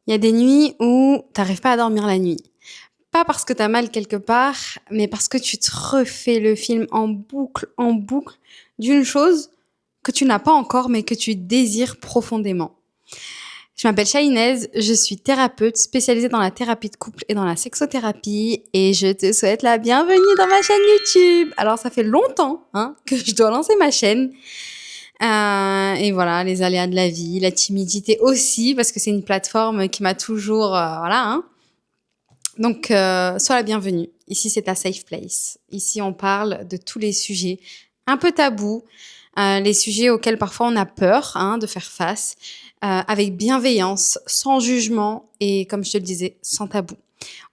Il y a des nuits où t'arrives pas à dormir la nuit. Pas parce que t'as mal quelque part, mais parce que tu te refais le film en boucle, d'une chose que tu n'as pas encore, mais que tu désires profondément. Je m'appelle Shahinez, je suis thérapeute spécialisée dans la thérapie de couple et dans la sexothérapie et je te souhaite la bienvenue dans ma chaîne YouTube. Alors ça fait longtemps que je dois lancer ma chaîne. Et voilà, les aléas de la vie, la timidité aussi, parce que c'est une plateforme qui m'a toujours... Donc, sois la bienvenue. Ici, c'est ta safe place. Ici, on parle de tous les sujets un peu tabous, les sujets auxquels parfois on a peur de faire face, avec bienveillance, sans jugement et, comme je te le disais, sans tabou.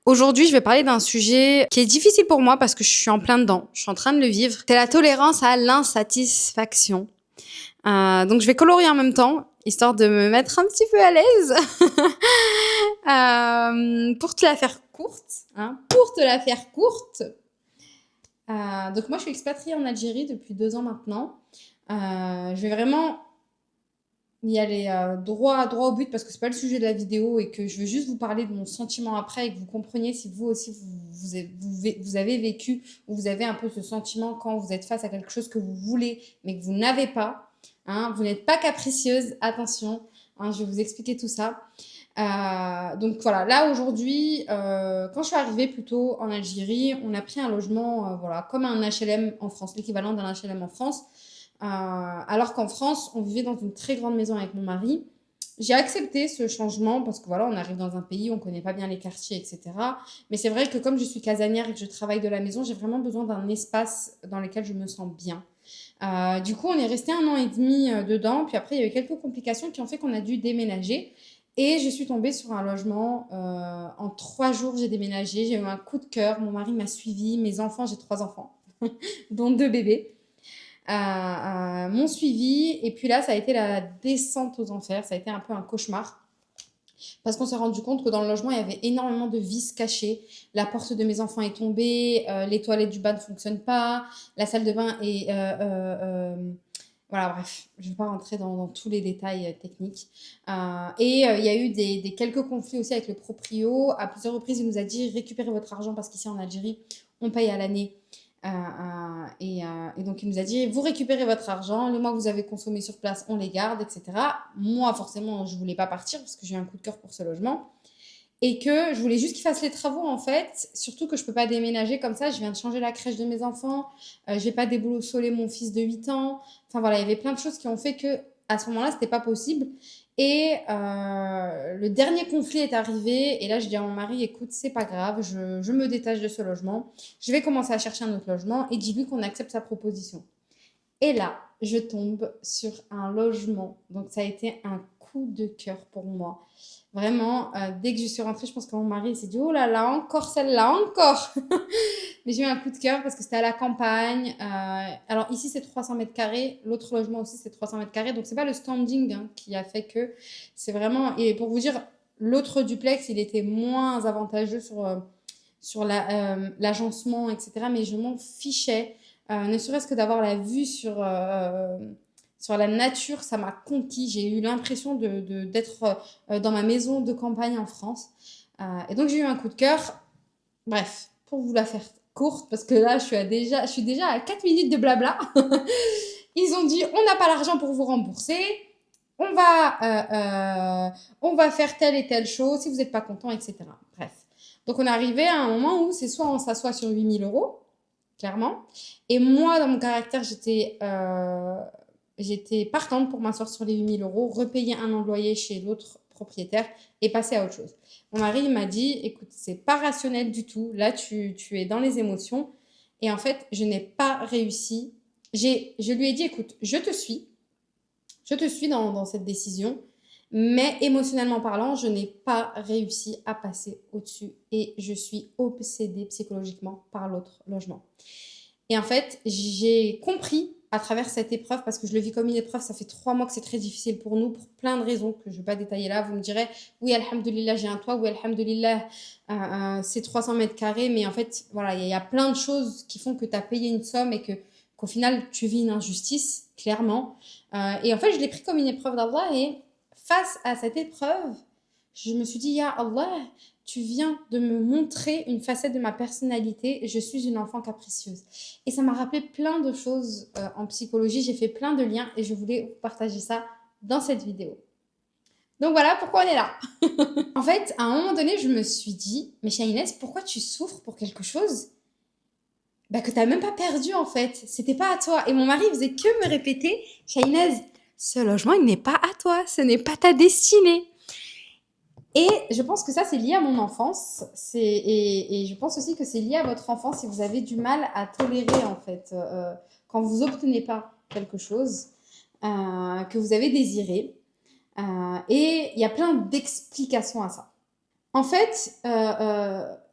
Aujourd'hui, je vais parler d'un sujet qui est difficile pour moi parce que je suis en plein dedans. Je suis en train de le vivre. C'est la tolérance à l'insatisfaction. Donc, je vais colorier en même temps, histoire de me mettre un petit peu à l'aise. Pour te la faire courte, donc moi, je suis expatriée en Algérie depuis 2 ans maintenant. Je vais vraiment y aller droit au but parce que c'est pas le sujet de la vidéo et que je veux juste vous parler de mon sentiment après et que vous compreniez si vous aussi vous avez vécu ou vous avez un peu ce sentiment quand vous êtes face à quelque chose que vous voulez mais que vous n'avez pas. Vous n'êtes pas capricieuse, attention. Je vais vous expliquer tout ça. Donc voilà, là aujourd'hui, quand je suis arrivée plutôt en Algérie, on a pris un logement, voilà, comme un HLM en France, l'équivalent d'un HLM en France. Alors qu'en France, on vivait dans une très grande maison avec mon mari. J'ai accepté ce changement parce que voilà, on arrive dans un pays, on connaît pas bien les quartiers, etc. Mais c'est vrai que comme je suis casanière et que je travaille de la maison, j'ai vraiment besoin d'un espace dans lequel je me sens bien. Du coup, on est resté 1 an et demi dedans. Puis après, il y a eu quelques complications qui ont fait qu'on a dû déménager. Et je suis tombée sur un logement. En 3 jours, j'ai déménagé. J'ai eu un coup de cœur. Mon mari m'a suivi. Mes enfants, j'ai 3 enfants, dont 2 bébés, m'ont suivi. Et puis là, ça a été la descente aux enfers. Ça a été un peu un cauchemar. Parce qu'on s'est rendu compte que dans le logement, il y avait énormément de vis cachés. La porte de mes enfants est tombée, les toilettes du bas ne fonctionnent pas, la salle de bain est... voilà, bref, je ne vais pas rentrer dans tous les détails techniques. Il y a eu quelques conflits aussi avec le proprio. À plusieurs reprises, il nous a dit récupérez votre argent parce qu'ici en Algérie, on paye à l'année. Et donc, il nous a dit, vous récupérez votre argent, les mois que vous avez consommé sur place, on les garde, etc. Moi, forcément, je voulais pas partir parce que j'ai eu un coup de cœur pour ce logement. Et que je voulais juste qu'il fasse les travaux, en fait. Surtout que je peux pas déménager comme ça. Je viens de changer la crèche de mes enfants. J'ai pas déboussolé mon fils de 8 ans. Enfin, voilà, il y avait plein de choses qui ont fait que, à ce moment-là, c'était pas possible. Et le dernier conflit est arrivé. Et là, je dis à mon mari, écoute, c'est pas grave, je me détache de ce logement. Je vais commencer à chercher un autre logement. Et dis-lui qu'on accepte sa proposition. Et là, je tombe sur un logement. Donc, ça a été un coup de cœur pour moi. Vraiment, dès que je suis rentrée, je pense que mon mari s'est dit, oh là là, encore celle-là, encore. Mais j'ai eu un coup de cœur parce que c'était à la campagne. Alors ici, c'est 300 mètres carrés. L'autre logement aussi, c'est 300 mètres carrés. Donc, c'est pas le standing qui a fait que c'est vraiment... Et pour vous dire, l'autre duplex, il était moins avantageux sur l'agencement, etc. Mais je m'en fichais. Ne serait-ce que d'avoir la vue sur la nature, ça m'a conquis. J'ai eu l'impression d'être dans ma maison de campagne en France. Et donc, j'ai eu un coup de cœur. Bref, pour vous la faire courte, parce que là, je suis déjà à 4 minutes de blabla. Ils ont dit, on n'a pas l'argent pour vous rembourser. On va faire telle et telle chose si vous n'êtes pas content, etc. Bref. Donc, on est arrivé à un moment où c'est soit on s'assoit sur 8 000 euros, clairement. Et moi, dans mon caractère, j'étais partante pour m'asseoir sur les 8 000 euros, repayer un an de loyer chez l'autre propriétaire et passer à autre chose. Mon mari m'a dit, écoute, c'est pas rationnel du tout. Là, tu es dans les émotions. Et en fait, je n'ai pas réussi. Je lui ai dit, écoute, je te suis dans cette décision, mais émotionnellement parlant, je n'ai pas réussi à passer au-dessus et je suis obsédée psychologiquement par l'autre logement. Et en fait, j'ai compris à travers cette épreuve, parce que je le vis comme une épreuve, ça fait 3 mois que c'est très difficile pour nous, pour plein de raisons que je ne vais pas détailler là. Vous me direz, oui, alhamdoulilah, j'ai un toit, oui, alhamdoulilah, c'est 300 mètres carrés, mais en fait, voilà, il y a plein de choses qui font que tu as payé une somme et qu'au final, tu vis une injustice, clairement. Et en fait, je l'ai pris comme une épreuve d'Allah et face à cette épreuve, je me suis dit, Ya Allah, tu viens de me montrer une facette de ma personnalité, je suis une enfant capricieuse. Et ça m'a rappelé plein de choses en psychologie, j'ai fait plein de liens et je voulais vous partager ça dans cette vidéo. Donc voilà pourquoi on est là. En fait, à un moment donné, je me suis dit, mais Shahinez, pourquoi tu souffres pour quelque chose que tu n'as même pas perdu en fait. C'était pas à toi. Et mon mari faisait que me répéter, Shahinez, ce logement, il n'est pas à toi, ce n'est pas ta destinée. Et je pense que ça, c'est lié à mon enfance. Et je pense aussi que c'est lié à votre enfance si vous avez du mal à tolérer, en fait, quand vous obtenez pas quelque chose que vous avez désiré. Et il y a plein d'explications à ça. En fait,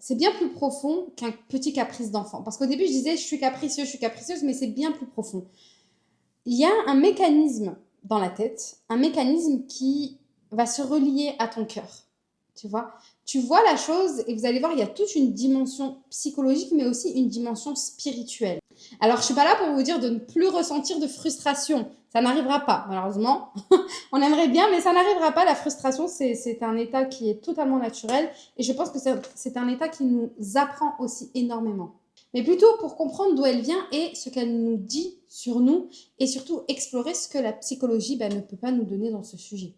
c'est bien plus profond qu'un petit caprice d'enfant. Parce qu'au début, je disais, je suis capricieuse, mais c'est bien plus profond. Il y a un mécanisme dans la tête, un mécanisme qui va se relier à ton cœur. Tu vois la chose et vous allez voir, il y a toute une dimension psychologique, mais aussi une dimension spirituelle. Alors, je suis pas là pour vous dire de ne plus ressentir de frustration. Ça n'arrivera pas, malheureusement. On aimerait bien, mais ça n'arrivera pas. La frustration, c'est un état qui est totalement naturel. Et je pense que c'est un état qui nous apprend aussi énormément. Mais plutôt pour comprendre d'où elle vient et ce qu'elle nous dit sur nous. Et surtout explorer ce que la psychologie ne peut pas nous donner dans ce sujet.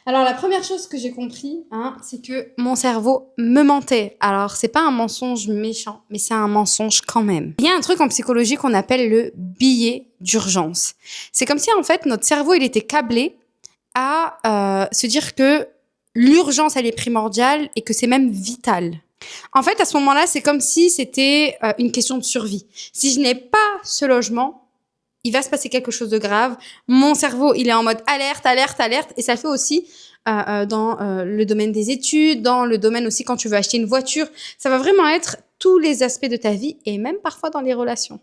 Alors, la première chose que j'ai compris, c'est que mon cerveau me mentait. Alors, c'est pas un mensonge méchant, mais c'est un mensonge quand même. Il y a un truc en psychologie qu'on appelle le billet d'urgence. C'est comme si, en fait, notre cerveau, il était câblé à se dire que l'urgence, elle est primordiale et que c'est même vital. En fait, à ce moment-là, c'est comme si c'était une question de survie. Si je n'ai pas ce logement, il va se passer quelque chose de grave. Mon cerveau, il est en mode alerte, alerte, alerte. Et ça le fait aussi dans le domaine des études, dans le domaine aussi quand tu veux acheter une voiture. Ça va vraiment être tous les aspects de ta vie et même parfois dans les relations.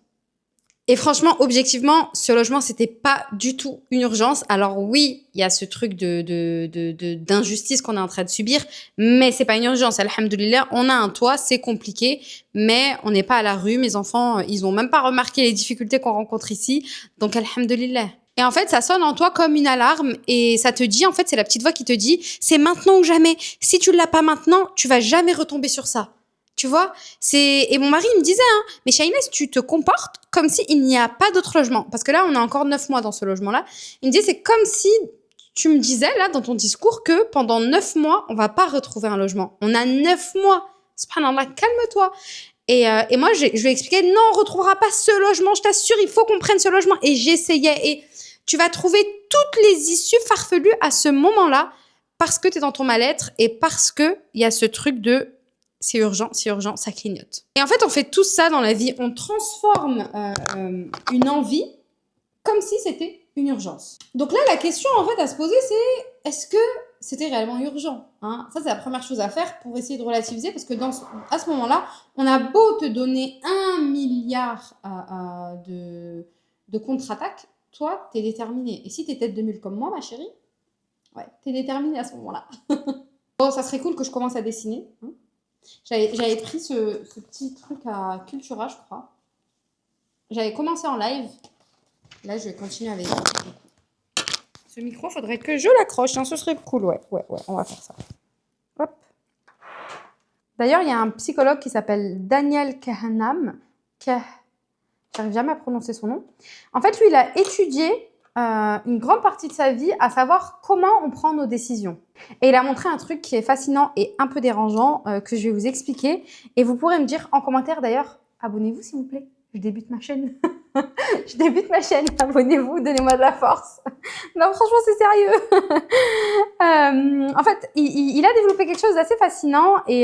Et franchement, objectivement, ce logement, c'était pas du tout une urgence. Alors oui, il y a ce truc d'injustice qu'on est en train de subir, mais c'est pas une urgence. Alhamdoulilah, on a un toit, c'est compliqué, mais on n'est pas à la rue. Mes enfants, ils ont même pas remarqué les difficultés qu'on rencontre ici. Donc alhamdoulilah. Et en fait, ça sonne en toi comme une alarme et ça te dit, en fait, c'est la petite voix qui te dit, c'est maintenant ou jamais. Si tu l'as pas maintenant, tu vas jamais retomber sur ça. Tu vois, et mon mari il me disait, mais Shahinez, tu te comportes comme s'il n'y a pas d'autre logement. Parce que là, on a encore 9 mois dans ce logement-là. Il me dit, c'est comme si tu me disais, là, dans ton discours, que pendant 9 mois, on va pas retrouver un logement. On a 9 mois. Subhanallah, calme-toi. Et moi, je lui ai expliqué, non, on retrouvera pas ce logement, je t'assure, il faut qu'on prenne ce logement. Et j'essayais. Et tu vas trouver toutes les issues farfelues à ce moment-là parce que tu es dans ton mal-être et parce qu'il y a ce truc de c'est urgent, ça clignote. Et en fait, on fait tout ça dans la vie. On transforme une envie comme si c'était une urgence. Donc là, la question en fait à se poser, c'est est-ce que c'était réellement urgent, Ça, c'est la première chose à faire pour essayer de relativiser parce que à ce moment-là, on a beau te donner 1 milliard de contre-attaques, toi, t'es déterminé. Et si t'es tête de mule comme moi, ma chérie, ouais, t'es déterminé à ce moment-là. Bon, ça serait cool que je commence à dessiner. J'avais pris ce petit truc à Cultura, je crois. J'avais commencé en live. Là, je vais continuer avec ce micro. Faudrait que je l'accroche. Ce serait cool, ouais. On va faire ça. Hop. D'ailleurs, il y a un psychologue qui s'appelle Daniel Kahneman. J'arrive jamais à prononcer son nom. En fait, lui, il a étudié une grande partie de sa vie à savoir comment on prend nos décisions. Et il a montré un truc qui est fascinant et un peu dérangeant que je vais vous expliquer. Et vous pourrez me dire en commentaire d'ailleurs, abonnez-vous s'il vous plaît. Je débute ma chaîne. Je débute ma chaîne. Abonnez-vous, donnez-moi de la force. Non, franchement, c'est sérieux. En fait, il a développé quelque chose d'assez fascinant et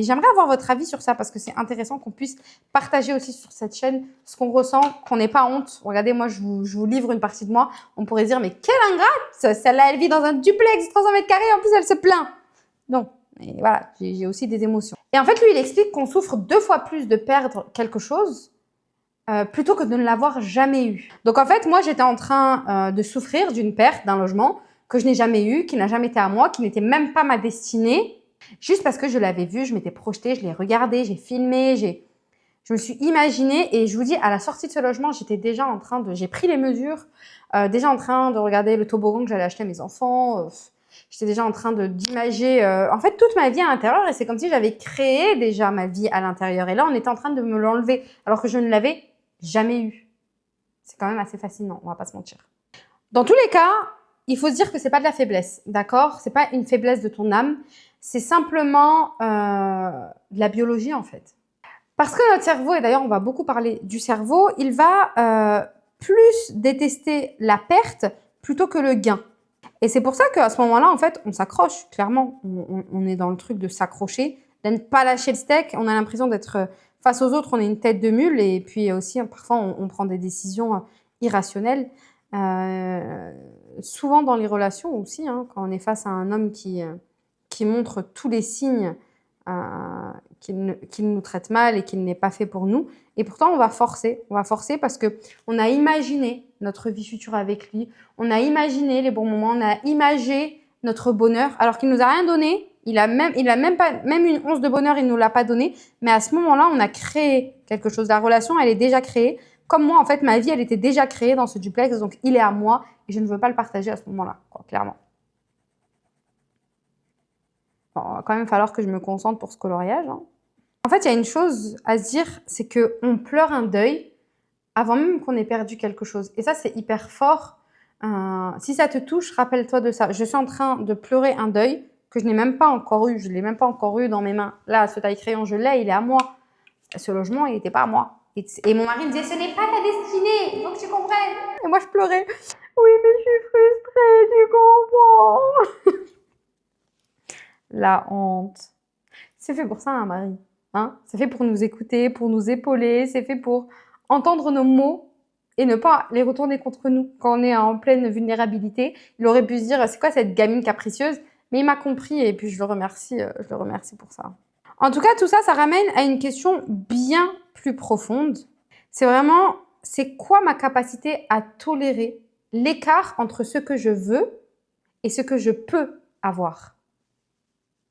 j'aimerais avoir votre avis sur ça parce que c'est intéressant qu'on puisse partager aussi sur cette chaîne ce qu'on ressent, qu'on n'ait pas honte. Regardez, moi, je vous livre une partie de moi. On pourrait dire, mais quelle ingrate! Celle-là, elle vit dans un duplex de 300 mètres carrés, en plus, elle se plaint. Non. Et voilà, j'ai aussi des émotions. Et en fait, lui, il explique qu'on souffre 2 fois plus de perdre quelque chose plutôt que de ne l'avoir jamais eu. Donc en fait, moi, j'étais en train de souffrir d'une perte d'un logement que je n'ai jamais eu, qui n'a jamais été à moi, qui n'était même pas ma destinée, juste parce que je l'avais vu, je m'étais projetée, je l'ai regardé, j'ai filmé, je me suis imaginée et je vous dis, à la sortie de ce logement, j'étais déjà en train de... J'ai pris les mesures, déjà en train de regarder le toboggan que j'allais acheter à mes enfants. J'étais déjà en train d'imager, en fait, toute ma vie à l'intérieur. Et c'est comme si j'avais créé déjà ma vie à l'intérieur. Et là, on était en train de me l'enlever alors que je ne l'avais jamais eu. C'est quand même assez fascinant, on va pas se mentir. Dans tous les cas, il faut se dire que c'est pas de la faiblesse, d'accord? C'est pas une faiblesse de ton âme. C'est simplement de la biologie, en fait. Parce que notre cerveau, et d'ailleurs, on va beaucoup parler du cerveau, il va plus détester la perte plutôt que le gain. Et c'est pour ça qu'à ce moment-là, en fait, on s'accroche, clairement. On est dans le truc de s'accrocher, de ne pas lâcher le steak. On a l'impression d'être face aux autres, on est une tête de mule. Et puis aussi, parfois, on prend des décisions irrationnelles. Souvent dans les relations aussi, hein, quand on est face à un homme qui montre tous les signes qu'il nous traite mal et qu'il n'est pas fait pour nous. Et pourtant, on va forcer parce qu'on a imaginé notre vie future avec lui, on a imaginé les bons moments, on a imagé notre bonheur, alors qu'il nous a rien donné. Il a même pas, même une once de bonheur, il nous l'a pas donné. Mais à ce moment-là, on a créé quelque chose. La relation, elle est déjà créée. Comme moi, en fait, ma vie, elle était déjà créée dans ce duplex. Donc, il est à moi et je ne veux pas le partager à ce moment-là, clairement. Bon, il va quand même falloir que je me concentre pour ce coloriage. Hein. En fait, il y a une chose à se dire, c'est qu'on pleure un deuil avant même qu'on ait perdu quelque chose. Et ça, c'est hyper fort. Si ça te touche, rappelle-toi de ça. Je suis en train de pleurer un deuil que je n'ai même pas encore eu. Je ne l'ai même pas encore eu dans mes mains. Là, ce taille-crayon, je l'ai, il est à moi. Ce logement, il n'était pas à moi. Et mon mari me disait, ce n'est pas ta destinée, il faut que tu comprennes. Et moi, je pleurais. Oui, mais je suis frustrée, tu comprends. La honte. C'est fait pour ça, un mari. Hein, c'est fait pour nous écouter, pour nous épauler. C'est fait pour entendre nos mots et ne pas les retourner contre nous. Quand on est en pleine vulnérabilité, il aurait pu se dire, c'est quoi cette gamine capricieuse? Mais il m'a compris et puis je le remercie pour ça. En tout cas, tout ça, ça ramène à une question bien plus profonde. C'est vraiment, c'est quoi ma capacité à tolérer l'écart entre ce que je veux et ce que je peux avoir?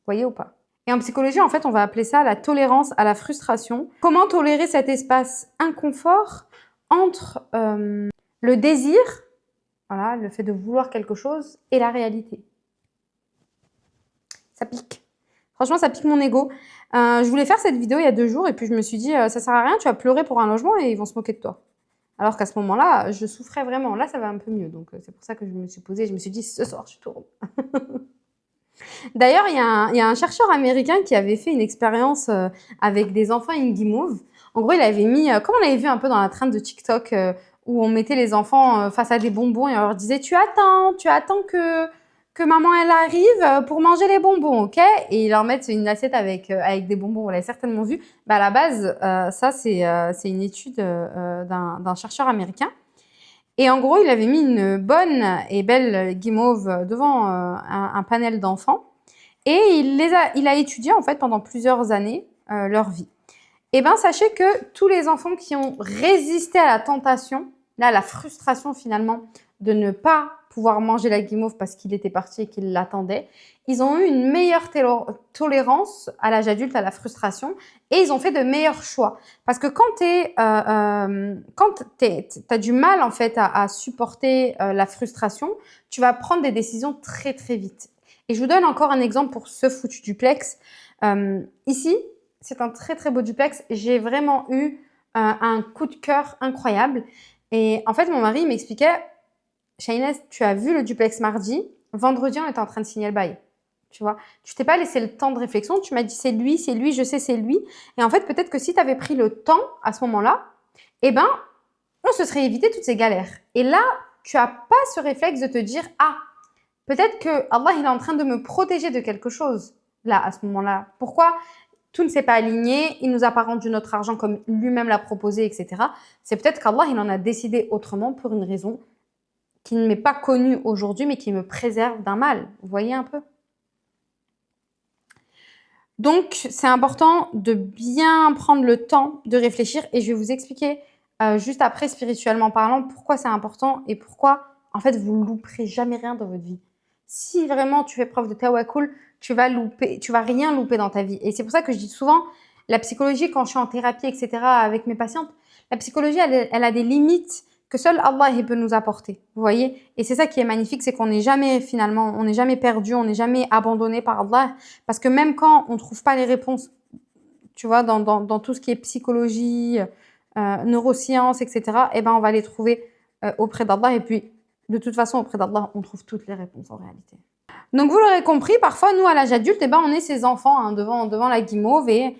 Vous voyez ou pas? Et en psychologie, en fait, on va appeler ça la tolérance à la frustration. Comment tolérer cet espace inconfort entre le désir, voilà, le fait de vouloir quelque chose, et la réalité? Ça pique. Franchement, ça pique mon ego. Je voulais faire cette vidéo il y a 2 jours et puis je me suis dit, ça sert à rien, tu vas pleurer pour un logement et ils vont se moquer de toi. Alors qu'à ce moment-là, je souffrais vraiment. Là, ça va un peu mieux. Donc, c'est pour ça que je me suis posée. Je me suis dit, ce soir, je tourne. D'ailleurs, il y a un chercheur américain qui avait fait une expérience avec des enfants in Guimauve. En gros, il avait mis, comme on l'avait vu un peu dans la trend de TikTok, où on mettait les enfants face à des bonbons et on leur disait, tu attends que maman elle arrive pour manger les bonbons, ok? Et ils leur mettent une assiette avec des bonbons, vous l'avez certainement vu. Bah, à la base, ça c'est une étude d'un chercheur américain. Et en gros, il avait mis une bonne et belle guimauve devant un panel d'enfants et il a étudié en fait pendant plusieurs années leur vie. Et bien, sachez que tous les enfants qui ont résisté à la tentation, là, la frustration finalement de ne pas pouvoir manger la guimauve parce qu'il était parti et qu'il l'attendait, ils ont eu une meilleure tolérance à l'âge adulte, à la frustration, et ils ont fait de meilleurs choix. Parce que quand t'as du mal en fait à supporter la frustration, tu vas prendre des décisions très très vite. Et je vous donne encore un exemple pour ce foutu duplex. Ici, c'est un très très beau duplex. J'ai vraiment eu un coup de cœur incroyable. Et en fait, mon mari m'expliquait, Shainez, tu as vu le duplex mardi, vendredi, on était en train de signer le bail. Tu vois, tu t'es pas laissé le temps de réflexion, tu m'as dit c'est lui, je sais c'est lui. Et en fait, peut-être que si tu avais pris le temps à ce moment-là, eh ben, on se serait évité toutes ces galères. Et là, tu as pas ce réflexe de te dire, ah, peut-être que Allah, il est en train de me protéger de quelque chose, là, à ce moment-là. Pourquoi tout ne s'est pas aligné, il nous a pas rendu notre argent comme lui-même l'a proposé, etc. C'est peut-être qu'Allah, il en a décidé autrement pour une raison qui ne m'est pas connue aujourd'hui, mais qui me préserve d'un mal. Vous voyez un peu? Donc, c'est important de bien prendre le temps de réfléchir et je vais vous expliquer juste après, spirituellement parlant, pourquoi c'est important et pourquoi, en fait, vous ne louperez jamais rien dans votre vie. Si vraiment tu fais preuve de tawakkul, tu vas rien louper dans ta vie. Et c'est pour ça que je dis souvent, la psychologie, quand je suis en thérapie, etc., avec mes patientes, la psychologie, elle a des limites que seul Allah il peut nous apporter. Vous voyez? Et c'est ça qui est magnifique, c'est qu'on n'est jamais finalement, on n'est jamais perdu, on n'est jamais abandonné par Allah. Parce que même quand on ne trouve pas les réponses, tu vois, dans tout ce qui est psychologie, neurosciences, etc., eh ben, on va les trouver auprès d'Allah. Et puis, de toute façon, auprès d'Allah, on trouve toutes les réponses en réalité. Donc, vous l'aurez compris, parfois, nous, à l'âge adulte, eh ben, on est ces enfants hein, devant la guimauve et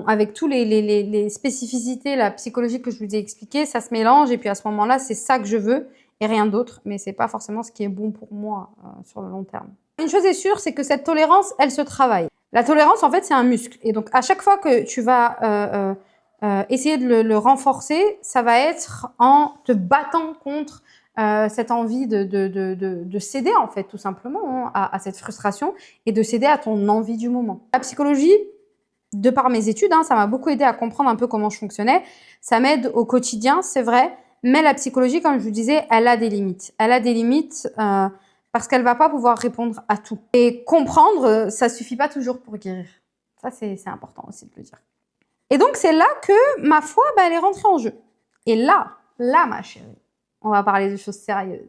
avec tous les spécificités la psychologique que je vous ai expliquées, ça se mélange. Et puis, à ce moment-là, c'est ça que je veux et rien d'autre. Mais c'est pas forcément ce qui est bon pour moi sur le long terme. Une chose est sûre, c'est que cette tolérance, elle se travaille. La tolérance, en fait, c'est un muscle. Et donc, à chaque fois que tu vas essayer de le renforcer, ça va être en te battant contre cette envie de céder, en fait, tout simplement, hein, à cette frustration et de céder à ton envie du moment. La psychologie, de par mes études, hein, ça m'a beaucoup aidé à comprendre un peu comment je fonctionnais. Ça m'aide au quotidien, c'est vrai, mais la psychologie, comme je vous disais, elle a des limites. Elle a des limites parce qu'elle va pas pouvoir répondre à tout. Et comprendre, ça suffit pas toujours pour guérir. Ça, c'est important aussi de le dire. Et donc, c'est là que ma foi, elle est rentrée en jeu. Et là, ma chérie, on va parler de choses sérieuses.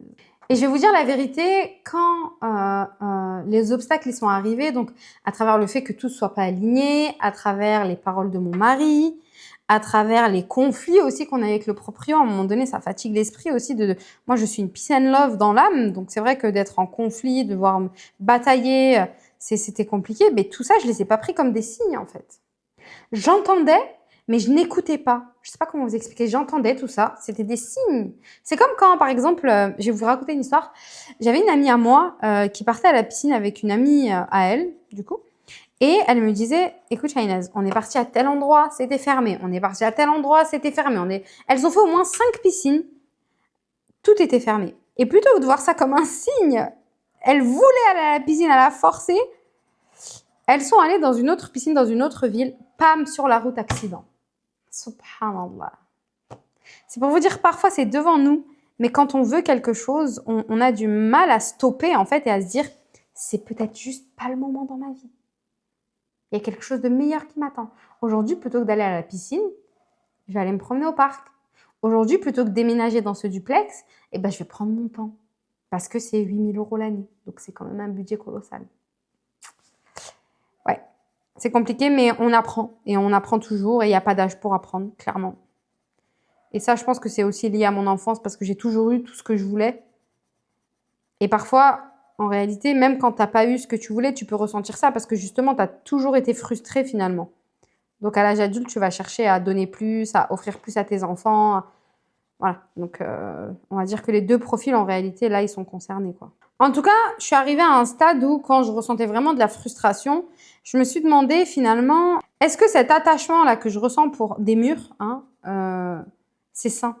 Et je vais vous dire la vérité, quand les obstacles ils sont arrivés, donc à travers le fait que tout ne soit pas aligné, à travers les paroles de mon mari, à travers les conflits aussi qu'on a avec le proprio, à un moment donné, ça fatigue l'esprit aussi. Moi, je suis une peace and love dans l'âme, donc c'est vrai que d'être en conflit, de devoir batailler, c'était compliqué, mais tout ça, je les ai pas pris comme des signes en fait. J'entendais, mais je n'écoutais pas. Je sais pas comment vous expliquer. J'entendais tout ça. C'était des signes. C'est comme quand, par exemple, je vais vous raconter une histoire. J'avais une amie à moi qui partait à la piscine avec une amie à elle, du coup. Et elle me disait, écoute Shahinaz, on est parti à tel endroit, c'était fermé. On est parti à tel endroit, c'était fermé. Elles ont fait au moins 5 piscines. Tout était fermé. Et plutôt que de voir ça comme un signe, elles voulaient aller à la piscine, à la forcer. Elles sont allées dans une autre piscine, dans une autre ville. Pam, sur la route, accident. Subhanallah. C'est pour vous dire, parfois, c'est devant nous. Mais quand on veut quelque chose, on a du mal à stopper, en fait, et à se dire, c'est peut-être juste pas le moment dans ma vie. Il y a quelque chose de meilleur qui m'attend. Aujourd'hui, plutôt que d'aller à la piscine, je vais aller me promener au parc. Aujourd'hui, plutôt que de déménager dans ce duplex, eh ben, je vais prendre mon temps. Parce que c'est 8 000 € l'année. Donc, c'est quand même un budget colossal. Ouais, c'est compliqué, mais on apprend. Et on apprend toujours. Et il n'y a pas d'âge pour apprendre, clairement. Et ça, je pense que c'est aussi lié à mon enfance parce que j'ai toujours eu tout ce que je voulais. Et parfois, en réalité, même quand tu n'as pas eu ce que tu voulais, tu peux ressentir ça parce que justement, tu as toujours été frustré finalement. Donc, à l'âge adulte, tu vas chercher à donner plus, à offrir plus à tes enfants. Voilà. Donc, on va dire que les deux profils, en réalité, là, ils sont concernés, quoi. En tout cas, je suis arrivée à un stade où, quand je ressentais vraiment de la frustration, je me suis demandé finalement, est-ce que cet attachement-là que je ressens pour des murs, c'est sain?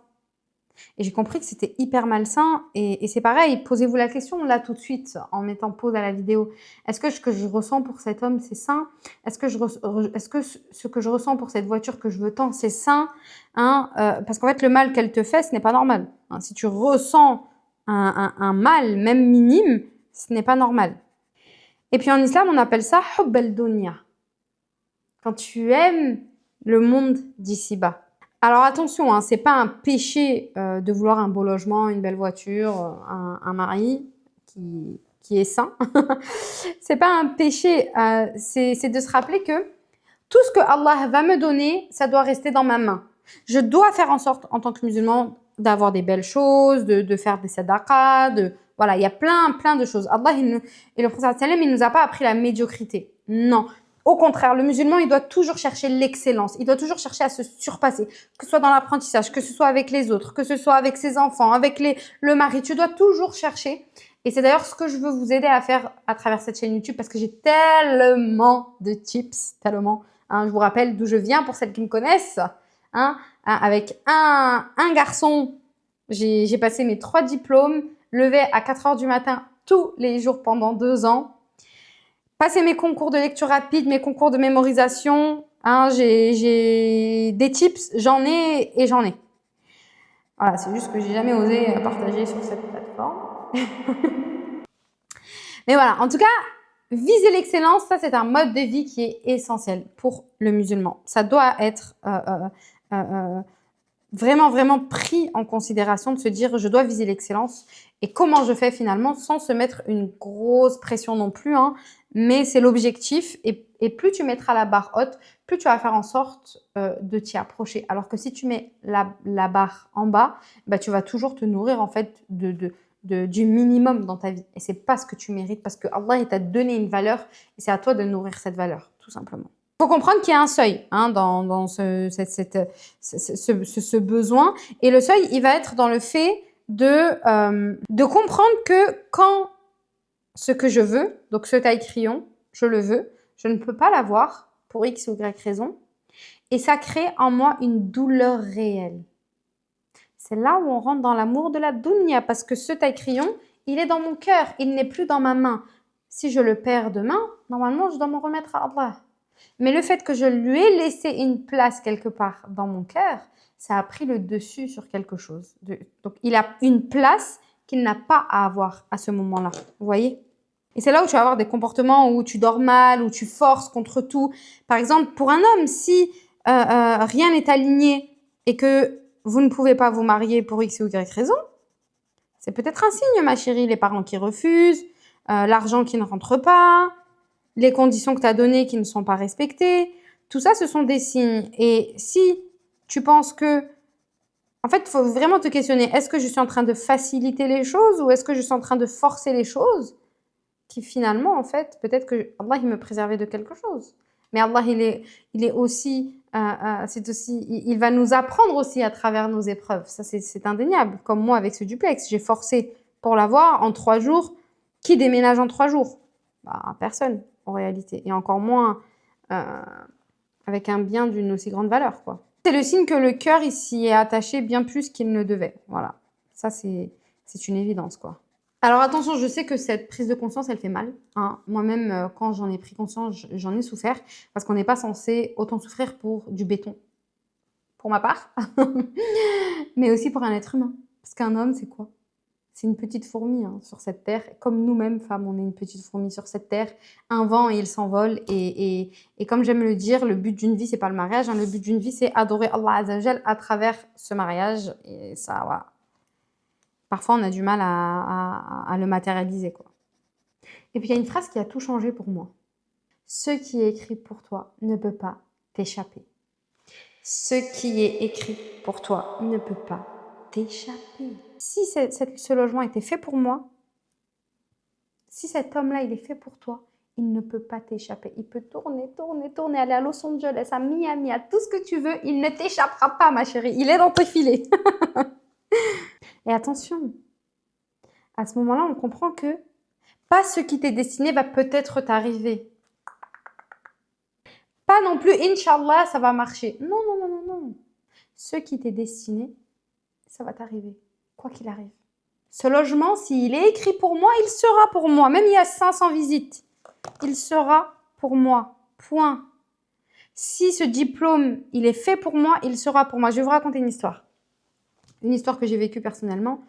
Et j'ai compris que c'était hyper malsain. Et c'est pareil, posez-vous la question là tout de suite en mettant pause à la vidéo. Est-ce que ce que je ressens pour cet homme, c'est sain? Est-ce que ce que je ressens pour cette voiture que je veux tant, c'est sain? Parce qu'en fait, le mal qu'elle te fait, ce n'est pas normal. Si tu ressens un mal, même minime, ce n'est pas normal. Et puis en islam, on appelle ça hubb al-dunya. Quand tu aimes le monde d'ici-bas. Alors attention, hein, c'est pas un péché de vouloir un beau logement, une belle voiture, un mari qui est sain. C'est pas un péché, c'est de se rappeler que tout ce que Allah va me donner, ça doit rester dans ma main. Je dois faire en sorte, en tant que musulman, d'avoir des belles choses, de faire des sadaqas, voilà, il y a plein de choses. Allah et le prophète sallam, il nous a pas appris la médiocrité. Non. Au contraire, le musulman, il doit toujours chercher l'excellence. Il doit toujours chercher à se surpasser, que ce soit dans l'apprentissage, que ce soit avec les autres, que ce soit avec ses enfants, avec le mari. Tu dois toujours chercher. Et c'est d'ailleurs ce que je veux vous aider à faire à travers cette chaîne YouTube parce que j'ai tellement de tips, tellement. Je vous rappelle d'où je viens pour celles qui me connaissent. Avec un garçon, j'ai passé mes 3 diplômes, levé à 4 h du matin tous les jours pendant 2 ans. Passer mes concours de lecture rapide, mes concours de mémorisation. J'ai des tips, j'en ai et j'en ai. Voilà, c'est juste que j'ai jamais osé partager sur cette plateforme. Mais voilà, en tout cas, viser l'excellence, ça c'est un mode de vie qui est essentiel pour le musulman. Ça doit être vraiment, vraiment pris en considération de se dire je dois viser l'excellence et comment je fais finalement sans se mettre une grosse pression non plus, hein, mais c'est l'objectif et plus tu mettras la barre haute, plus tu vas faire en sorte de t'y approcher. Alors que si tu mets la barre en bas, bah, tu vas toujours te nourrir en fait du minimum dans ta vie et c'est pas ce que tu mérites parce que Allah il t'a donné une valeur et c'est à toi de nourrir cette valeur tout simplement. Il faut comprendre qu'il y a un seuil hein, dans ce besoin. Et le seuil, il va être dans le fait de comprendre que quand ce que je veux, donc ce taille crayon, je le veux, je ne peux pas l'avoir pour X ou Y raison. Et ça crée en moi une douleur réelle. C'est là où on rentre dans l'amour de la dunya parce que ce taille crayon, il est dans mon cœur, il n'est plus dans ma main. Si je le perds demain, normalement, je dois m'en remettre à Allah. Mais le fait que je lui ai laissé une place quelque part dans mon cœur, ça a pris le dessus sur quelque chose. Donc, il a une place qu'il n'a pas à avoir à ce moment-là. Vous voyez? Et c'est là où tu vas avoir des comportements où tu dors mal, où tu forces contre tout. Par exemple, pour un homme, si rien n'est aligné et que vous ne pouvez pas vous marier pour X ou Y raison, c'est peut-être un signe, ma chérie, les parents qui refusent, l'argent qui ne rentre pas, les conditions que tu as données qui ne sont pas respectées. Tout ça, ce sont des signes. Et si tu penses que... En fait, il faut vraiment te questionner. Est-ce que je suis en train de faciliter les choses ou est-ce que je suis en train de forcer les choses qui finalement, en fait, peut-être que Allah, il me préservait de quelque chose. Mais Allah, il est aussi... il va nous apprendre aussi à travers nos épreuves. Ça, c'est indéniable. Comme moi, avec ce duplex, j'ai forcé pour l'avoir en 3 jours. Qui déménage en 3 jours? Bah, personne, en réalité. Et encore moins avec un bien d'une aussi grande valeur, quoi. C'est le signe que le cœur, il s'y est attaché bien plus qu'il ne devait. Voilà. Ça, c'est une évidence, quoi. Alors, attention, je sais que cette prise de conscience, elle fait mal. Hein. Moi-même, quand j'en ai pris conscience, j'en ai souffert. Parce qu'on n'est pas censé autant souffrir pour du béton. Pour ma part. Mais aussi pour un être humain. Parce qu'un homme, c'est quoi? C'est une petite fourmi hein, sur cette terre. Comme nous-mêmes, femmes, on est une petite fourmi sur cette terre. Un vent et il s'envole. Et comme j'aime le dire, le but d'une vie, c'est pas le mariage. Hein. Le but d'une vie, c'est adorer Allah Azzawajal à travers ce mariage. Et ça, voilà. Parfois, on a du mal à le matérialiser, quoi. Et puis, il y a une phrase qui a tout changé pour moi. Ce qui est écrit pour toi ne peut pas t'échapper. Ce qui est écrit pour toi ne peut pas t'échapper. Si ce logement était fait pour moi, si cet homme-là, il est fait pour toi, il ne peut pas t'échapper. Il peut tourner, tourner, tourner, aller à Los Angeles, à Miami, à tout ce que tu veux. Il ne t'échappera pas, ma chérie. Il est dans tes filets. Et attention, à ce moment-là, on comprend que pas ce qui t'est destiné va peut-être t'arriver. Pas non plus, Inch'Allah, ça va marcher. Non, non, non, non, non. Ce qui t'est destiné, ça va t'arriver, quoi qu'il arrive. Ce logement, s'il est écrit pour moi, il sera pour moi. Même il y a 500 visites, il sera pour moi. Point. Si ce diplôme, il est fait pour moi, il sera pour moi. Je vais vous raconter une histoire. Une histoire que j'ai vécue personnellement.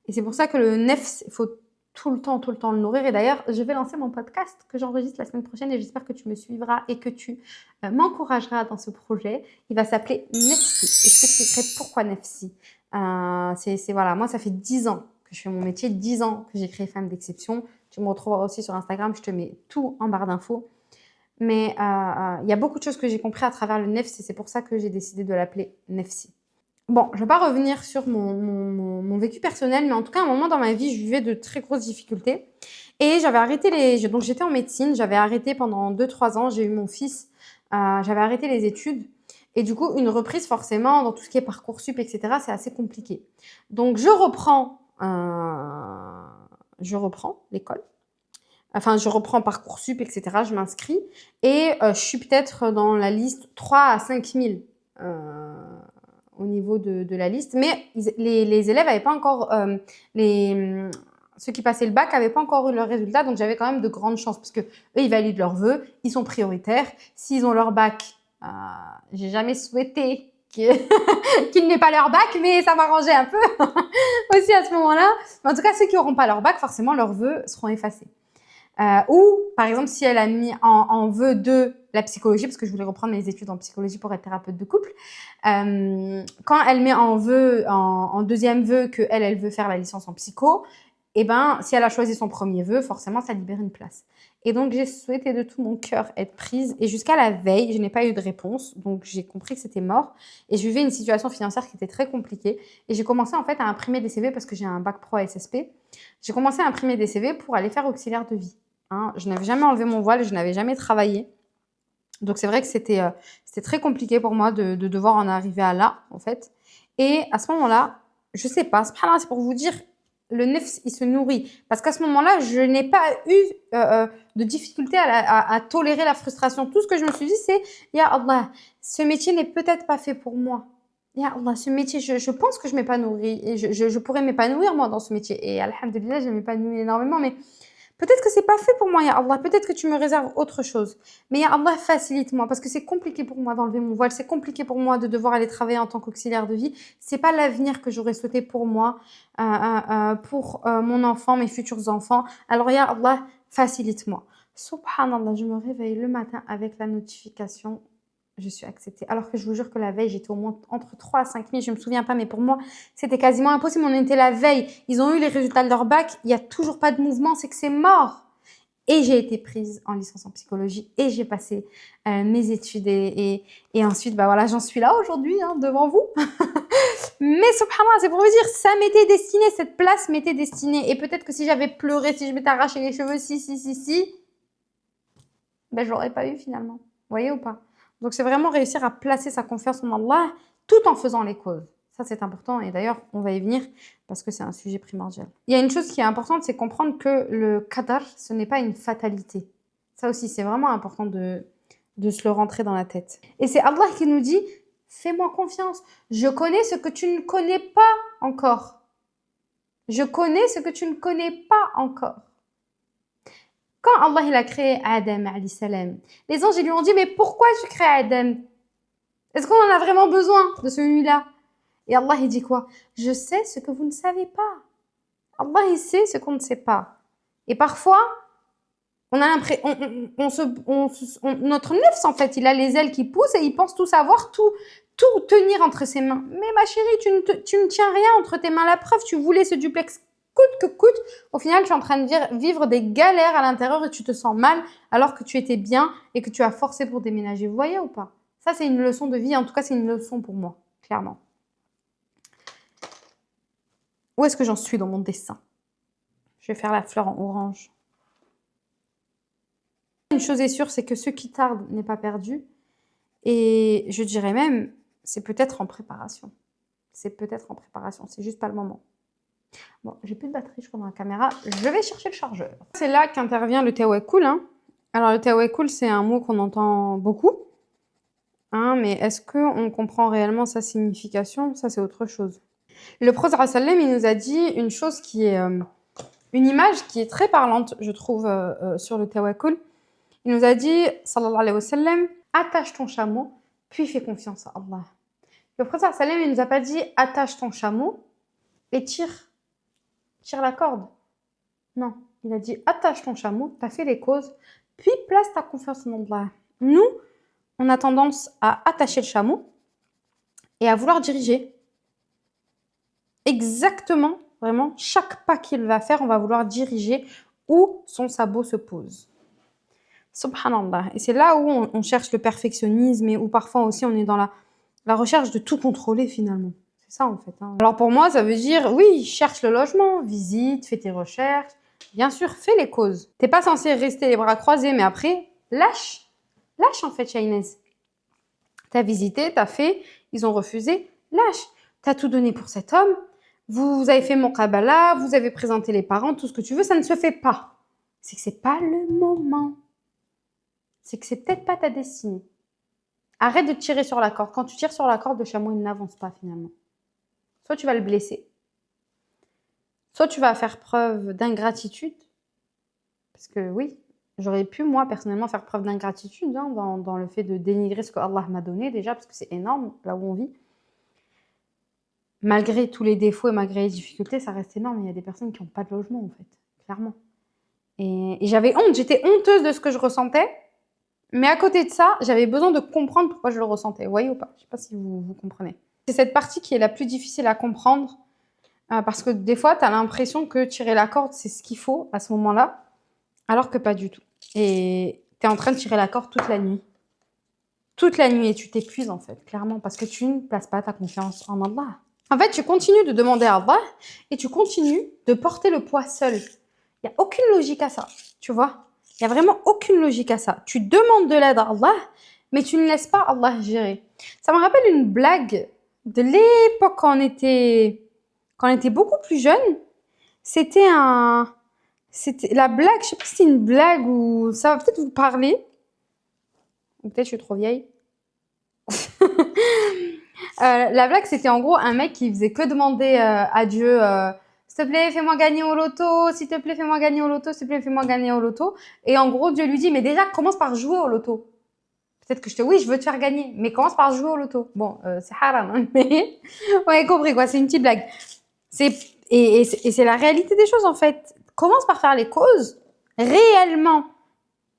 Et c'est pour ça que le nefs, il faut tout le temps le nourrir. Et d'ailleurs, je vais lancer mon podcast que j'enregistre la semaine prochaine et j'espère que tu me suivras et que tu m'encourageras dans ce projet. Il va s'appeler Nefsi. Et je t'expliquerai pourquoi Nefsi. Voilà, moi, ça fait 10 ans que je fais mon métier, 10 ans que j'ai créé Femme d'Exception. Tu me retrouveras aussi sur Instagram, je te mets tout en barre d'infos. Mais il y a beaucoup de choses que j'ai compris à travers le Nefsi et c'est pour ça que j'ai décidé de l'appeler Nefsi. Bon, je ne vais pas revenir sur mon vécu personnel, mais en tout cas, à un moment dans ma vie, je vivais de très grosses difficultés. Et j'avais arrêté donc j'étais en médecine, j'avais arrêté pendant 2-3 ans, j'ai eu mon fils, j'avais arrêté les études. Et du coup, une reprise, forcément, dans tout ce qui est Parcoursup, etc., c'est assez compliqué. Donc, je reprends l'école. Enfin, je reprends Parcoursup, etc., je m'inscris. Et je suis peut-être dans la liste 3 à 5 000 au niveau de la liste. Mais les élèves n'avaient pas encore... ceux qui passaient le bac n'avaient pas encore eu leurs résultats. Donc, j'avais quand même de grandes chances. Parce que eux, ils valident leurs vœux. Ils sont prioritaires. S'ils ont leur bac... j'ai jamais souhaité qu'ils n'aient pas leur bac, mais ça m'arrangeait un peu aussi à ce moment-là. Mais en tout cas, ceux qui n'auront pas leur bac, forcément, leurs vœux seront effacés. Ou, par exemple, si elle a mis en vœu de la psychologie, parce que je voulais reprendre mes études en psychologie pour être thérapeute de couple, quand elle met en vœu, en deuxième vœu que elle veut faire la licence en psycho, et ben, si elle a choisi son premier vœu, forcément, ça libère une place. Et donc, j'ai souhaité de tout mon cœur être prise. Et jusqu'à la veille, je n'ai pas eu de réponse. Donc, j'ai compris que c'était mort. Et je vivais une situation financière qui était très compliquée. Et j'ai commencé en fait à imprimer des CV parce que j'ai un bac pro à SSP. J'ai commencé à imprimer des CV pour aller faire auxiliaire de vie. Hein, je n'avais jamais enlevé mon voile, je n'avais jamais travaillé. Donc, c'est vrai que c'était très compliqué pour moi de devoir en arriver à là, en fait. Et à ce moment-là, je sais pas, c'est pour vous dire, le nefs, il se nourrit. Parce qu'à ce moment-là, je n'ai pas eu de difficulté à tolérer la frustration. Tout ce que je me suis dit, c'est « Ya Allah, ce métier n'est peut-être pas fait pour moi. Ya Allah, ce métier, je pense que je m'épanouirai et je pourrais m'épanouir, moi, dans ce métier. » Et alhamdoulilah, je m'épanouis énormément, mais peut-être que c'est pas fait pour moi, Ya Allah. Peut-être que tu me réserves autre chose. Mais Ya Allah, facilite-moi parce que c'est compliqué pour moi d'enlever mon voile. C'est compliqué pour moi de devoir aller travailler en tant qu'auxiliaire de vie. C'est pas l'avenir que j'aurais souhaité pour moi, pour mon enfant, mes futurs enfants. Alors Ya Allah, facilite-moi. Subhanallah, je me réveille le matin avec la notification. Je suis acceptée. Alors que je vous jure que la veille, j'étais au moins entre 3 à 5 000. Je me souviens pas, mais pour moi, c'était quasiment impossible. On était la veille. Ils ont eu les résultats de leur bac. Il n'y a toujours pas de mouvement. C'est que c'est mort. Et j'ai été prise en licence en psychologie et j'ai passé mes études et ensuite, bah voilà, j'en suis là aujourd'hui hein, devant vous. Mais subhanallah, c'est pour vous dire, ça m'était destiné, cette place m'était destinée. Et peut-être que si j'avais pleuré, si je m'étais arraché les cheveux, ben je l'aurais pas eu finalement. Vous voyez ou pas? Donc c'est vraiment réussir à placer sa confiance en Allah tout en faisant les causes. Ça, c'est important. Et d'ailleurs, on va y venir parce que c'est un sujet primordial. Il y a une chose qui est importante, c'est comprendre que le qadar, ce n'est pas une fatalité. Ça aussi, c'est vraiment important de se le rentrer dans la tête. Et c'est Allah qui nous dit, fais-moi confiance. Je connais ce que tu ne connais pas encore. Je connais ce que tu ne connais pas encore. Quand Allah il a créé Adam, alayhi salam, les anges ils lui ont dit, mais pourquoi tu crées Adam? Est-ce qu'on en a vraiment besoin de celui-là? Et Allah, il dit quoi? Je sais ce que vous ne savez pas. Allah, il sait ce qu'on ne sait pas. Et parfois, on a l'impression, notre nefs, en fait, il a les ailes qui poussent et il pense tout savoir, tout tenir entre ses mains. Mais ma chérie, tu ne tiens rien entre tes mains. La preuve, tu voulais ce duplex coûte que coûte. Au final, tu es en train de vivre des galères à l'intérieur et tu te sens mal alors que tu étais bien et que tu as forcé pour déménager. Vous voyez ou pas? Ça, c'est une leçon de vie. En tout cas, c'est une leçon pour moi, clairement. Où est-ce que j'en suis dans mon dessin? Je vais faire la fleur en orange. Une chose est sûre, c'est que ce qui tarde n'est pas perdu. Et je dirais même, c'est peut-être en préparation. C'est peut-être en préparation, c'est juste pas le moment. Bon, j'ai plus de batterie, je crois, dans la caméra. Je vais chercher le chargeur. C'est là qu'intervient le tawakkul. Hein. Alors, le tawakkul, c'est un mot qu'on entend beaucoup. Hein, mais est-ce qu'on comprend réellement sa signification? Ça, c'est autre chose. Le prophète sallam, il nous a dit une chose qui est... une image qui est très parlante, je trouve, sur le tawakkul. Il nous a dit, sallallahu alayhi wa sallam, attache ton chameau, puis fais confiance à Allah. Le prophète sallam, il nous a pas dit, attache ton chameau et tire la corde. Non, il a dit, attache ton chameau, tu as fait les causes, puis place ta confiance en Allah. Nous, on a tendance à attacher le chameau et à vouloir diriger. Exactement, vraiment, chaque pas qu'il va faire, on va vouloir diriger où son sabot se pose. Subhanallah. Et c'est là où on cherche le perfectionnisme et où parfois aussi on est dans la recherche de tout contrôler finalement. C'est ça en fait. Hein. Alors pour moi, ça veut dire, oui, cherche le logement, visite, fais tes recherches. Bien sûr, fais les causes. T'es pas censé rester les bras croisés, mais après, lâche. Lâche en fait, Shainez. T'as visité, t'as fait, ils ont refusé, lâche. T'as tout donné pour cet homme, vous avez fait mon Kabbalah, vous avez présenté les parents, tout ce que tu veux, ça ne se fait pas. C'est que c'est pas le moment. C'est que c'est peut-être pas ta destinée. Arrête de tirer sur la corde. Quand tu tires sur la corde, le chameau, il n'avance pas finalement. Soit tu vas le blesser, soit tu vas faire preuve d'ingratitude. Parce que oui, j'aurais pu, moi, personnellement, faire preuve d'ingratitude hein, dans le fait de dénigrer ce que Allah m'a donné déjà, parce que c'est énorme, là où on vit. Malgré tous les défauts et malgré les difficultés, ça reste énorme. Il y a des personnes qui n'ont pas de logement, en fait, clairement. Et j'avais honte, j'étais honteuse de ce que je ressentais. Mais à côté de ça, j'avais besoin de comprendre pourquoi je le ressentais. Vous voyez ou pas? Je sais pas si vous comprenez. C'est cette partie qui est la plus difficile à comprendre parce que des fois, tu as l'impression que tirer la corde, c'est ce qu'il faut à ce moment-là, alors que pas du tout. Et tu es en train de tirer la corde toute la nuit. Toute la nuit et tu t'épuises en fait, clairement, parce que tu ne places pas ta confiance en Allah. En fait, tu continues de demander à Allah et tu continues de porter le poids seul. Il n'y a aucune logique à ça, tu vois. Il n'y a vraiment aucune logique à ça. Tu demandes de l'aide à Allah, mais tu ne laisses pas Allah gérer. Ça me rappelle une blague de l'époque quand on était beaucoup plus jeune. C'était la blague, je sais pas si c'est une blague ou ça va peut-être vous parler. Ou peut-être je suis trop vieille. La blague, c'était en gros un mec qui faisait que demander à Dieu s'il te plaît, fais-moi gagner au loto, s'il te plaît, fais-moi gagner au loto, s'il te plaît, fais-moi gagner au loto. Et en gros, Dieu lui dit, mais déjà, commence par jouer au loto. Peut-être que oui, je veux te faire gagner, mais commence par jouer au loto. Bon, c'est haram, hein, mais vous avez compris quoi, c'est une petite blague. Et c'est la réalité des choses en fait. Commence par faire les causes réellement.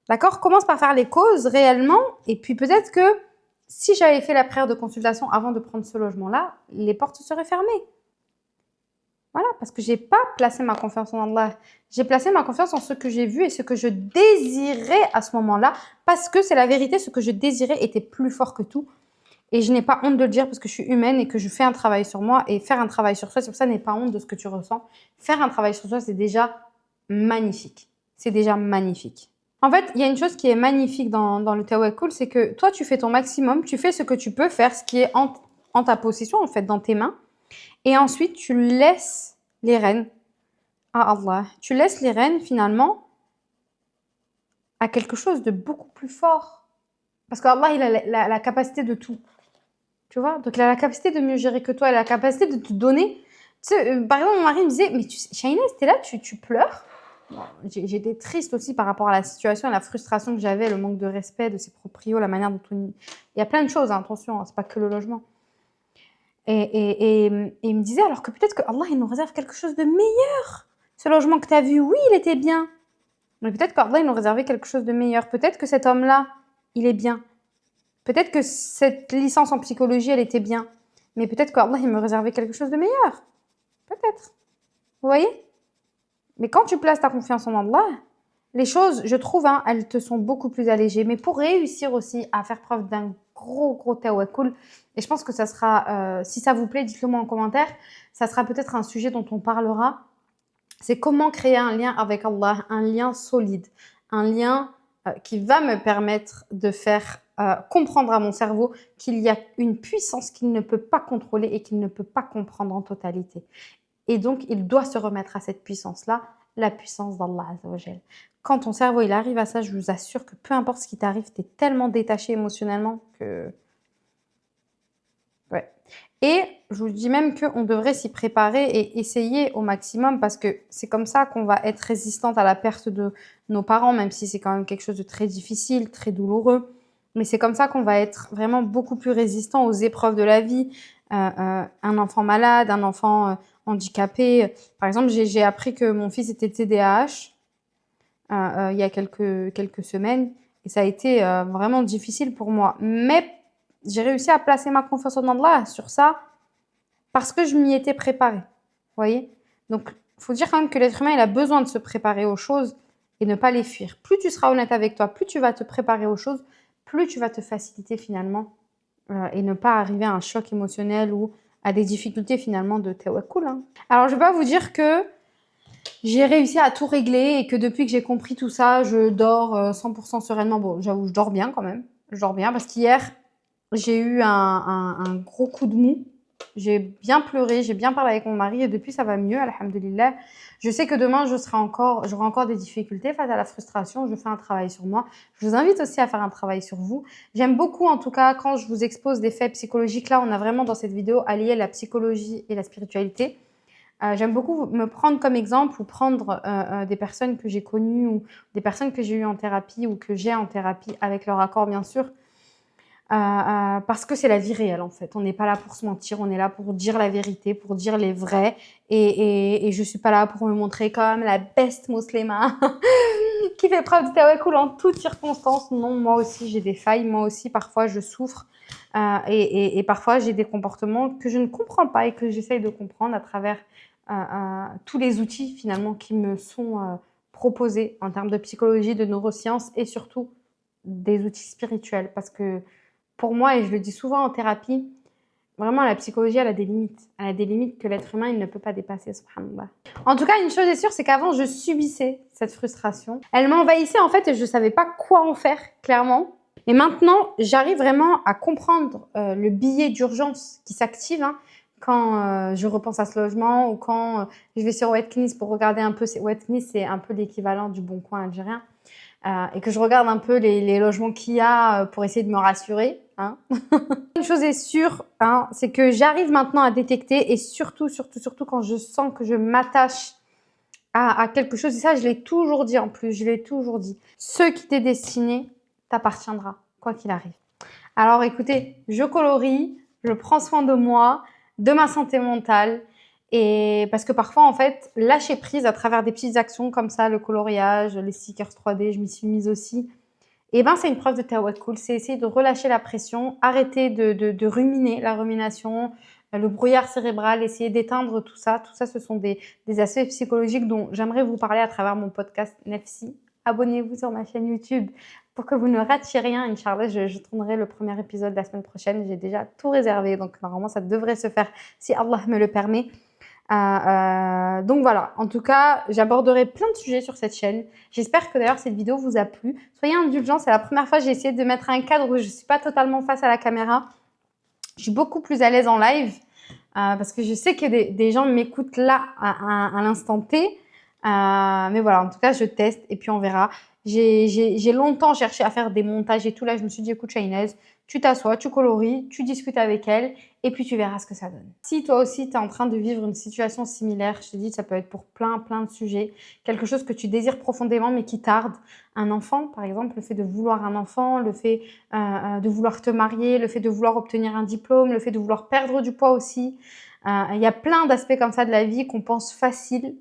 D'accord? Commence par faire les causes réellement. Et puis peut-être que si j'avais fait la prière de consultation avant de prendre ce logement-là, les portes seraient fermées. Voilà, parce que j'ai pas placé ma confiance en Allah. J'ai placé ma confiance en ce que j'ai vu et ce que je désirais à ce moment-là, parce que c'est la vérité, ce que je désirais était plus fort que tout. Et je n'ai pas honte de le dire parce que je suis humaine et que je fais un travail sur moi. Et faire un travail sur soi, c'est pour ça, n'aie pas honte de ce que tu ressens. Faire un travail sur soi, c'est déjà magnifique. C'est déjà magnifique. En fait, il y a une chose qui est magnifique dans le tawakkul, c'est que toi, tu fais ton maximum, tu fais ce que tu peux faire, ce qui est en ta possession, en fait, dans tes mains. Et ensuite, tu laisses les rênes à Allah. Tu laisses les rênes, finalement, à quelque chose de beaucoup plus fort. Parce qu'Allah, il a la capacité de tout. Tu vois? Donc, il a la capacité de mieux gérer que toi. Il a la capacité de te donner. Tu sais, par exemple, mon mari me disait, mais Shaina, t'es là, tu pleures. Bon, j'étais triste aussi par rapport à la situation, à la frustration que j'avais, le manque de respect de ses proprios, la manière dont il y a plein de choses, hein, attention, hein, c'est pas que le logement. Et il me disait, alors que peut-être que Allah, il nous réserve quelque chose de meilleur. Ce logement que tu as vu, oui, il était bien. Mais peut-être qu'Allah, il nous réservait quelque chose de meilleur. Peut-être que cet homme-là, il est bien. Peut-être que cette licence en psychologie, elle était bien. Mais peut-être qu'Allah, il me réservait quelque chose de meilleur. Peut-être. Vous voyez? Mais quand tu places ta confiance en Allah, les choses, je trouve, hein, elles te sont beaucoup plus allégées. Mais pour réussir aussi à faire preuve d'un gros tawakkul, et je pense que ça sera, si ça vous plaît, dites-le moi en commentaire, ça sera peut-être un sujet dont on parlera. C'est comment créer un lien avec Allah, un lien solide, un lien qui va me permettre de faire comprendre à mon cerveau qu'il y a une puissance qu'il ne peut pas contrôler et qu'il ne peut pas comprendre en totalité. Et donc, il doit se remettre à cette puissance-là, la puissance d'Allah Azzawajal. Quand ton cerveau il arrive à ça, je vous assure que peu importe ce qui t'arrive, tu es tellement détaché émotionnellement que... Ouais. Et je vous dis même qu'on devrait s'y préparer et essayer au maximum parce que c'est comme ça qu'on va être résistante à la perte de nos parents, même si c'est quand même quelque chose de très difficile, très douloureux. Mais c'est comme ça qu'on va être vraiment beaucoup plus résistant aux épreuves de la vie. Un enfant malade, un enfant handicapé. Par exemple, j'ai appris que mon fils était TDAH il y a quelques semaines et ça a été vraiment difficile pour moi. Mais j'ai réussi à placer ma confiance en Allah sur ça parce que je m'y étais préparée. Vous voyez? Donc, il faut dire quand même que l'être humain, il a besoin de se préparer aux choses et ne pas les fuir. Plus tu seras honnête avec toi, plus tu vas te préparer aux choses, plus tu vas te faciliter finalement et ne pas arriver à un choc émotionnel ou à des difficultés finalement de tawakkul. Hein. Alors, je vais pas vous dire que j'ai réussi à tout régler et que depuis que j'ai compris tout ça, je dors 100% sereinement. Bon, j'avoue, je dors bien quand même. Je dors bien parce qu'hier, j'ai eu un gros coup de mou. J'ai bien pleuré, j'ai bien parlé avec mon mari et depuis ça va mieux, alhamdoulilah. Je sais que demain j'aurai encore des difficultés face à la frustration. Je fais un travail sur moi. Je vous invite aussi à faire un travail sur vous. J'aime beaucoup en tout cas quand je vous expose des faits psychologiques. Là, on a vraiment dans cette vidéo allié la psychologie et la spiritualité. J'aime beaucoup me prendre comme exemple ou prendre des personnes que j'ai connues ou des personnes que j'ai eues en thérapie ou que j'ai en thérapie avec leur accord bien sûr. parce que c'est la vie réelle en fait. On n'est pas là pour se mentir, on est là pour dire la vérité, pour dire les vrais. Et je suis pas là pour me montrer comme la best musulmane qui fait preuve de tawakkul en toutes circonstances. Non, moi aussi j'ai des failles, moi aussi parfois je souffre et parfois j'ai des comportements que je ne comprends pas et que j'essaye de comprendre à travers tous les outils finalement qui me sont proposés en termes de psychologie, de neurosciences et surtout des outils spirituels. Parce que pour moi, et je le dis souvent en thérapie, vraiment la psychologie, elle a des limites. Elle a des limites que l'être humain, il ne peut pas dépasser, subhanallah. En tout cas, une chose est sûre, c'est qu'avant, je subissais cette frustration. Elle m'envahissait en fait et je ne savais pas quoi en faire, clairement. Et maintenant, j'arrive vraiment à comprendre le billet d'urgence qui s'active quand je repense à ce logement ou quand je vais sur Webknis pour regarder un peu. Webknis, c'est un peu l'équivalent du Bon Coin algérien. Et que je regarde un peu les logements qu'il y a pour essayer de me rassurer. Une chose est sûre, c'est que j'arrive maintenant à détecter et surtout quand je sens que je m'attache à quelque chose, et ça je l'ai toujours dit en plus, je l'ai toujours dit, ce qui t'est destiné t'appartiendra, quoi qu'il arrive. Alors écoutez, je colorie, je prends soin de moi, de ma santé mentale, et parce que parfois en fait, lâcher prise à travers des petites actions comme ça, le coloriage, les stickers 3D, je m'y suis mise aussi, et ben c'est une preuve de tawakkul, c'est essayer de relâcher la pression, arrêter de ruminer, la rumination, le brouillard cérébral, essayer d'éteindre tout ça. Tout ça, ce sont des aspects psychologiques dont j'aimerais vous parler à travers mon podcast Nefsi. Abonnez-vous sur ma chaîne YouTube pour que vous ne ratiez rien. Inch'Allah, je tournerai le premier épisode la semaine prochaine. J'ai déjà tout réservé, donc normalement, ça devrait se faire si Allah me le permet. Donc voilà, en tout cas, j'aborderai plein de sujets sur cette chaîne. J'espère que d'ailleurs cette vidéo vous a plu. Soyez indulgents, c'est la première fois que j'ai essayé de mettre un cadre où je ne suis pas totalement face à la caméra. Je suis beaucoup plus à l'aise en live parce que je sais que des gens m'écoutent là à l'instant T. Mais voilà, en tout cas, je teste et puis on verra. J'ai longtemps cherché à faire des montages et tout. Là, je me suis dit, écoute, Shainez, tu t'assois, tu colories, tu discutes avec elle et puis tu verras ce que ça donne. Si toi aussi, tu es en train de vivre une situation similaire, je te dis, ça peut être pour plein de sujets. Quelque chose que tu désires profondément mais qui tarde. Un enfant, par exemple, le fait de vouloir un enfant, le fait de vouloir te marier, le fait de vouloir obtenir un diplôme, le fait de vouloir perdre du poids aussi. Il y a plein d'aspects comme ça de la vie qu'on pense faciles,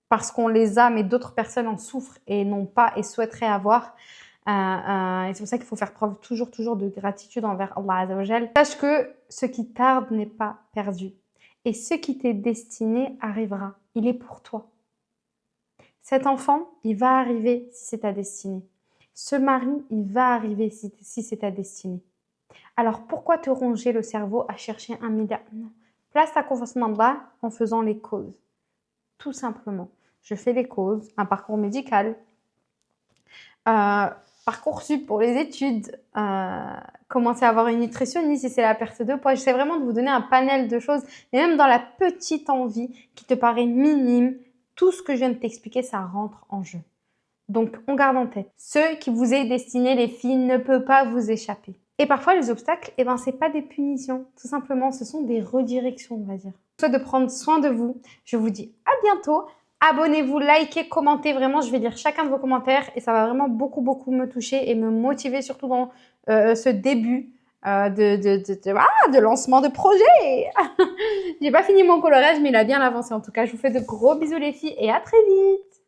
parce qu'on les a, mais d'autres personnes en souffrent et n'ont pas et souhaiteraient avoir. Et c'est pour ça qu'il faut faire preuve toujours de gratitude envers Allah Azza wa Jal. Sache que ce qui tarde n'est pas perdu. Et ce qui t'est destiné arrivera. Il est pour toi. Cet enfant, il va arriver si c'est ta destinée. Ce mari, il va arriver si c'est ta destinée. Alors pourquoi te ronger le cerveau à chercher un milliard? Place ta confiance en Allah en faisant les causes. Tout simplement. Je fais les causes, un parcours médical, Parcoursup pour les études, commencer à avoir une nutritionniste si c'est la perte de poids. J'essaie vraiment de vous donner un panel de choses, mais même dans la petite envie qui te paraît minime, tout ce que je viens de t'expliquer, ça rentre en jeu. Donc, on garde en tête. Ce qui vous est destiné, les filles, ne peut pas vous échapper. Et parfois, les obstacles, c'est pas des punitions. Tout simplement, ce sont des redirections, on va dire. Je souhaite de prendre soin de vous. Je vous dis à bientôt. Abonnez-vous, likez, commentez. Vraiment, je vais lire chacun de vos commentaires et ça va vraiment beaucoup me toucher et me motiver, surtout dans ce début de lancement de projet. J'ai pas fini mon coloriage, mais il a bien avancé. En tout cas, je vous fais de gros bisous les filles et à très vite.